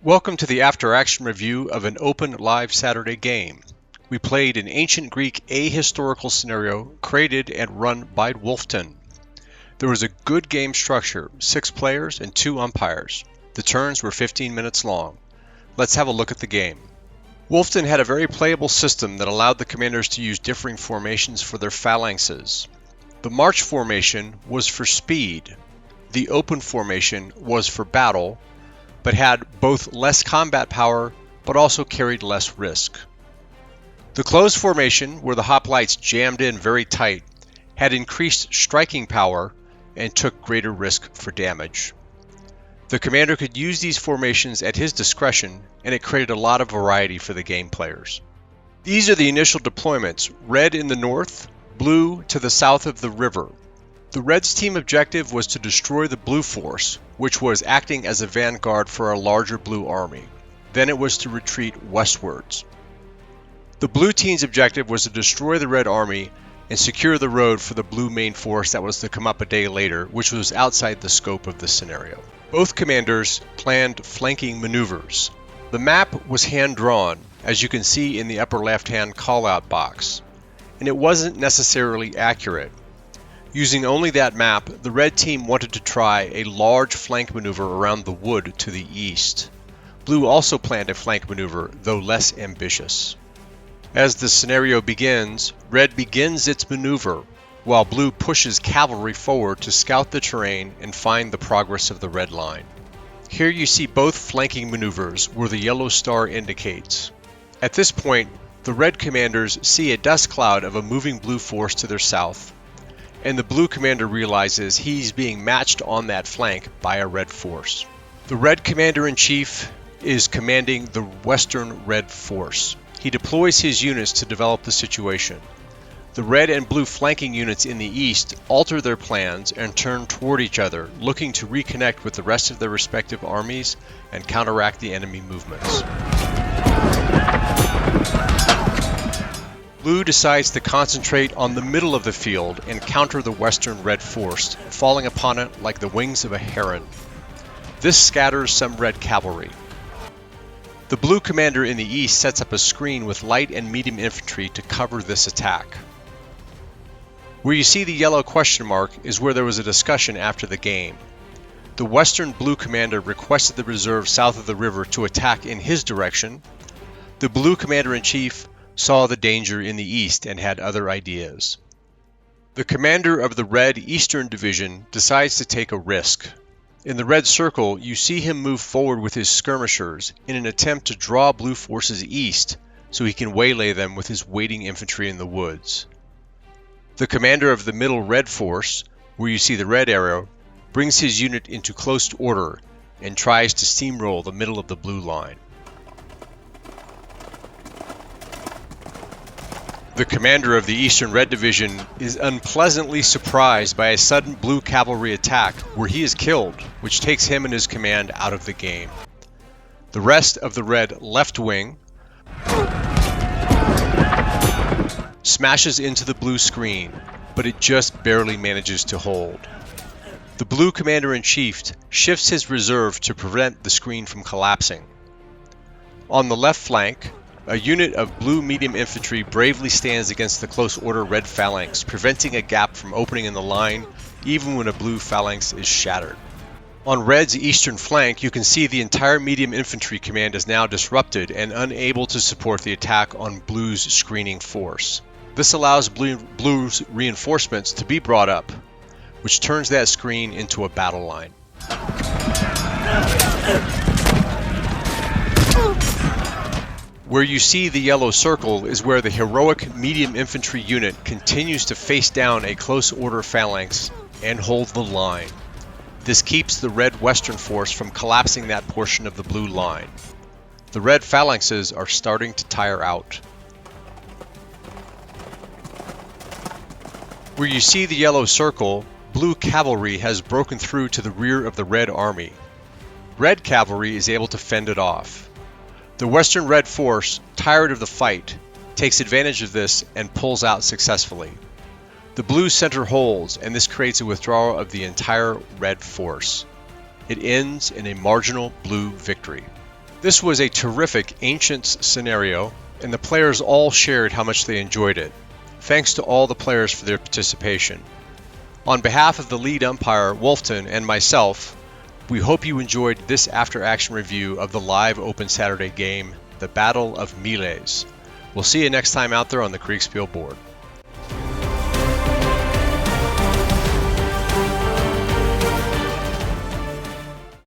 Welcome to the after-action review of an open live Saturday game. We played an ancient Greek ahistorical scenario created and run by Wolftin. There was a good game structure, 6 players and 2 umpires. The turns were 15 minutes long. Let's have a look at the game. Wolftin had a very playable system that allowed the commanders to use differing formations for their phalanxes. The march formation was for speed. The open formation was for battle, but had both less combat power but also carried less risk. The closed formation, where the hoplites jammed in very tight, had increased striking power and took greater risk for damage. The commander could use these formations at his discretion, and it created a lot of variety for the game players. These are the initial deployments: red in the north, blue to the south of the river. The Reds' team objective was to destroy the blue force, which was acting as a vanguard for a larger blue army. Then it was to retreat westwards. The blue team's objective was to destroy the red army and secure the road for the blue main force that was to come up a day later, which was outside the scope of the scenario. Both commanders planned flanking maneuvers. The map was hand-drawn, as you can see in the upper left-hand call-out box, and it wasn't necessarily accurate. Using only that map, the red team wanted to try a large flank maneuver around the wood to the east. Blue also planned a flank maneuver, though less ambitious. As the scenario begins, red begins its maneuver, while blue pushes cavalry forward to scout the terrain and find the progress of the red line. Here you see both flanking maneuvers, where the yellow star indicates. At this point, the red commanders see a dust cloud of a moving blue force to their south, and the blue commander realizes he's being matched on that flank by a red force. The red commander-in-chief is commanding the western red force. He deploys his units to develop the situation. The red and blue flanking units in the east alter their plans and turn toward each other, looking to reconnect with the rest of their respective armies and counteract the enemy movements. Blue decides to concentrate on the middle of the field and counter the western red force, falling upon it like the wings of a heron. This scatters some red cavalry. The blue commander in the east sets up a screen with light and medium infantry to cover this attack. Where you see the yellow question mark is where there was a discussion after the game. The western blue commander requested the reserve south of the river to attack in his direction. The blue commander-in-chief saw the danger in the east and had other ideas. The commander of the red eastern division decides to take a risk. In the red circle, you see him move forward with his skirmishers in an attempt to draw blue forces east so he can waylay them with his waiting infantry in the woods. The commander of the middle red force, where you see the red arrow, brings his unit into close order and tries to steamroll the middle of the blue line. The commander of the Eastern Red Division is unpleasantly surprised by a sudden blue cavalry attack where he is killed, which takes him and his command out of the game. The rest of the red left wing smashes into the blue screen, but it just barely manages to hold. The blue commander-in-chief shifts his reserve to prevent the screen from collapsing. On the left flank, a unit of blue medium infantry bravely stands against the close order red phalanx, preventing a gap from opening in the line even when a blue phalanx is shattered. On red's eastern flank, you can see the entire medium infantry command is now disrupted and unable to support the attack on blue's screening force. This allows blue's reinforcements to be brought up, which turns that screen into a battle line. Where you see the yellow circle is where the heroic medium infantry unit continues to face down a close order phalanx and hold the line. This keeps the red western force from collapsing that portion of the blue line. The red phalanxes are starting to tire out. Where you see the yellow circle, blue cavalry has broken through to the rear of the red army. Red cavalry is able to fend it off. The western red force, tired of the fight, takes advantage of this and pulls out successfully. The blue center holds, and this creates a withdrawal of the entire red force. It ends in a marginal blue victory. This was a terrific Ancients scenario, and the players all shared how much they enjoyed it. Thanks to all the players for their participation. On behalf of the lead umpire, Wolftin, and myself, we hope you enjoyed this after-action review of the live Open Saturday game, the Battle of Miles. We'll see you next time out there on the Kriegsspiel board.